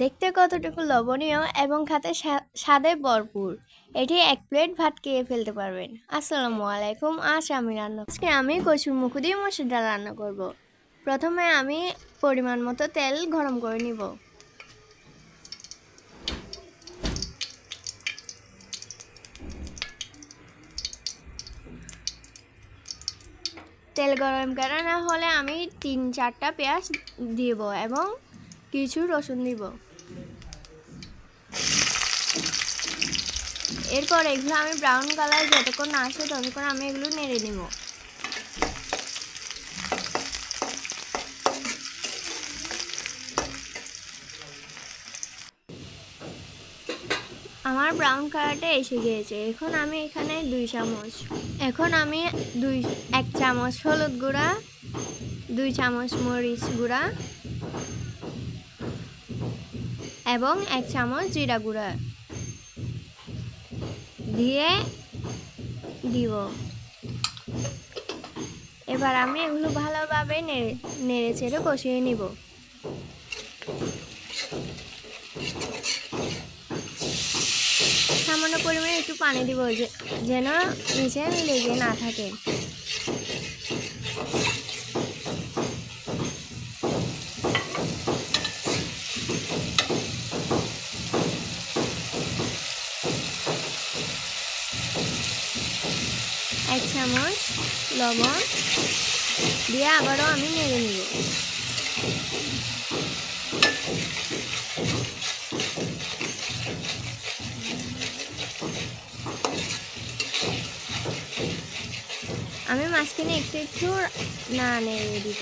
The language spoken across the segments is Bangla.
দেখতে কতটুকু লোভনীয় এবং খেতে স্বাদে ভরপুর। এটি এক প্লেট ভাত খেয়ে ফেলতে পারবেন। আসসালামু আলাইকুম। আজকে আমি কচুর মুখো দিয়ে মসুর ডাল রান্না করব। প্রথমে আমি পরিমাণ মতো তেল গরম করে নিব। তেল গরম করা না হলে আমি 3-4টা পেঁয়াজ দিব এবং কিছু রসুন দিব। এরপর এগুলো আমি ব্রাউন কালার যতক্ষণ না আসে ততক্ষণ আমি এগুলো নেড়ে নিব। আমার ব্রাউন কালারটা এসে গিয়েছে। এখন আমি এখানে 2 চামচ এক চামচ হলুদ গুঁড়া, 2 চামচ মরিচ গুঁড়া এবং 1 চামচ জিরা গুঁড়া দিয়ে দিব। এবার আমি এগুলো ভালোভাবে নেড়ে চেড়ে কষিয়ে নিব। সামান্য পরিমাণে একটু পানি দিব যেন নিচে লেগে না থাকে। এক চামচ লবণ দিয়ে আবারও আমি নেড়ে নিব। আমি মাঝখানে একটু না নেড়ে দিব।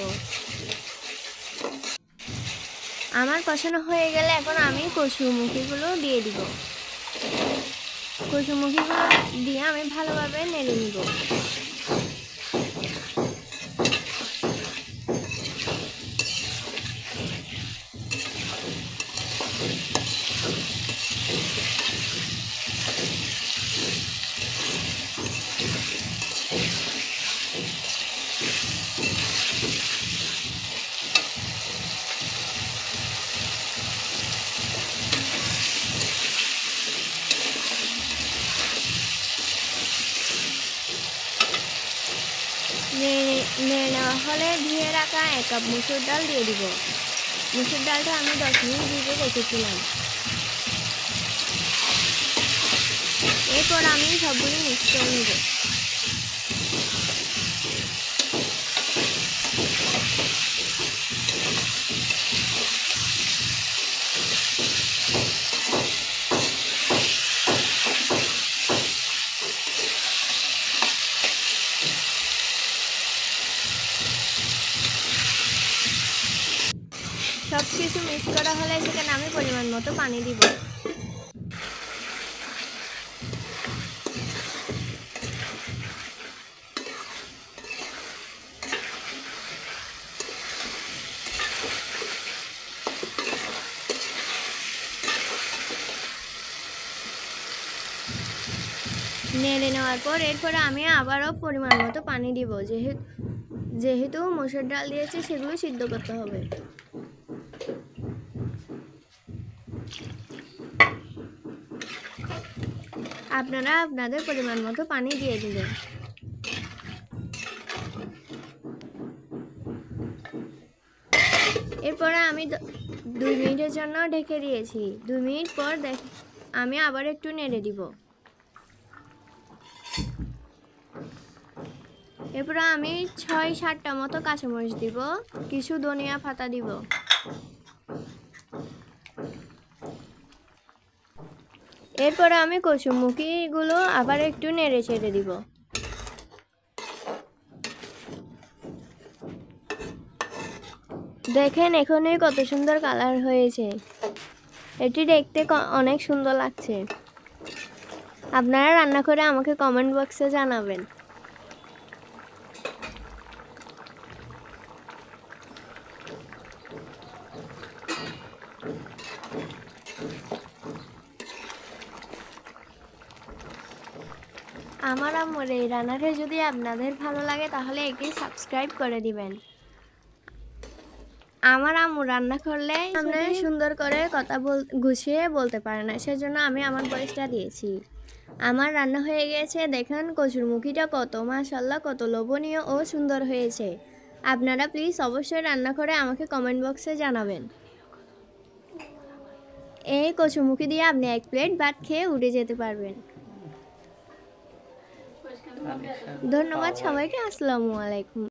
আমার কষানো হয়ে গেলে এখন আমি কচুরমুখীগুলো দিয়ে দিব। কচুরমুখীগুলো দিয়ে আমি ভালোভাবে নেড়ে নিব। নেড়ে নেওয়া হলে ধুয়ে রাখা 1 কাপ মসুর ডাল দিয়ে দিব। মসুর ডালটা আমি 10 মিনিট ভিজে রেখেছিলাম। এরপর আমি সবগুলো মিক্স করে নেব। সব কিছু মিক্স করা হলে সেখানে আমি পরিমাণ মতো পানি দিব। নেড়ে নেওয়ার পর এরপরে আমি আবারও পরিমাণ মতো পানি দিব। যেহেতু মসুর ডাল দিয়েছি সেগুলো সিদ্ধ করতে হবে। আপনারা আপনাদের পরিমাণ মতো পানি দিয়ে দিবেন। এরপরে আমি 2 মিনিটের জন্য ঢেকে দিয়েছি। 2 মিনিট পর আমি আবার একটু নেড়ে দিব। এরপরে আমি 6-7টা মতো কাঁচামরিচ দিব, কিছু ধনিয়া পাতা দিব। এরপরে আমি কচুরমুখীগুলো আবার একটু নেড়ে চেড়ে দিব। দেখেন এখনই কত সুন্দর কালার হয়েছে। এটি দেখতে অনেক সুন্দর লাগছে। আপনারা রান্না করে আমাকে কমেন্ট বক্সে জানাবেন। আমার আম্মুর এই রান্নাটা যদি আপনাদের ভালো লাগে তাহলে এটি সাবস্ক্রাইব করে দিবেন। আমার আম্মু রান্না করলে সামনে সুন্দর করে কথা গুছিয়ে বলতে পারে না, সেজন্য আমি আমার ভয়েসটা দিয়েছি। আমার রান্না হয়ে গেছে, দেখেন কচুরমুখিটা কত মাশাআল্লাহ, কত লোভনীয় ও সুন্দর হয়েছে। আপনারা প্লিজ অবশ্যই রান্না করে আমাকে কমেন্ট বক্সে জানাবেন। এই কচুরমুখি দিয়ে আপনি 1 প্লেট ভাত খেয়ে উঠে যেতে পারবেন। ধন্যবাদ সবাইকে। আসসালামু আলাইকুম।